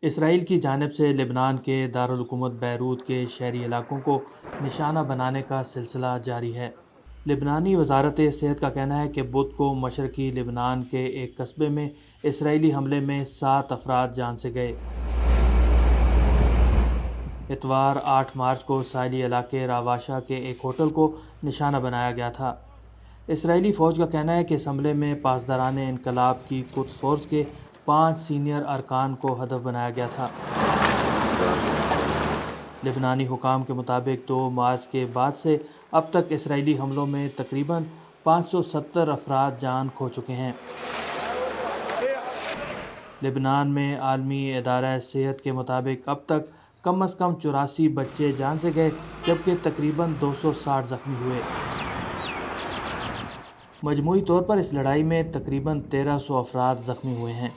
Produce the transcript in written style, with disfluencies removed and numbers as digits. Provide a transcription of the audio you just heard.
اسرائیل کی جانب سے لبنان کے دارالحکومت بیروت کے شہری علاقوں کو نشانہ بنانے کا سلسلہ جاری ہے۔ لبنانی وزارت صحت کا کہنا ہے کہ بدھ کو مشرقی لبنان کے ایک قصبے میں اسرائیلی حملے میں 7 افراد جان سے گئے۔ اتوار 8 مارچ کو ساحلی علاقے راواشہ کے ایک ہوٹل کو نشانہ بنایا گیا تھا۔ اسرائیلی فوج کا کہنا ہے کہ اس حملے میں پاسداران انقلاب کی قدس فورس کے 5 سینئر ارکان کو ہدف بنایا گیا تھا۔ لبنانی حکام کے مطابق 2 مارچ کے بعد سے اب تک اسرائیلی حملوں میں تقریباً 570 افراد جان کھو چکے ہیں۔ لبنان میں عالمی ادارہ صحت کے مطابق اب تک کم از کم 84 بچے جان سے گئے جبکہ تقریباً 260 زخمی ہوئے۔ مجموعی طور پر اس لڑائی میں تقریباً 1300 افراد زخمی ہوئے ہیں۔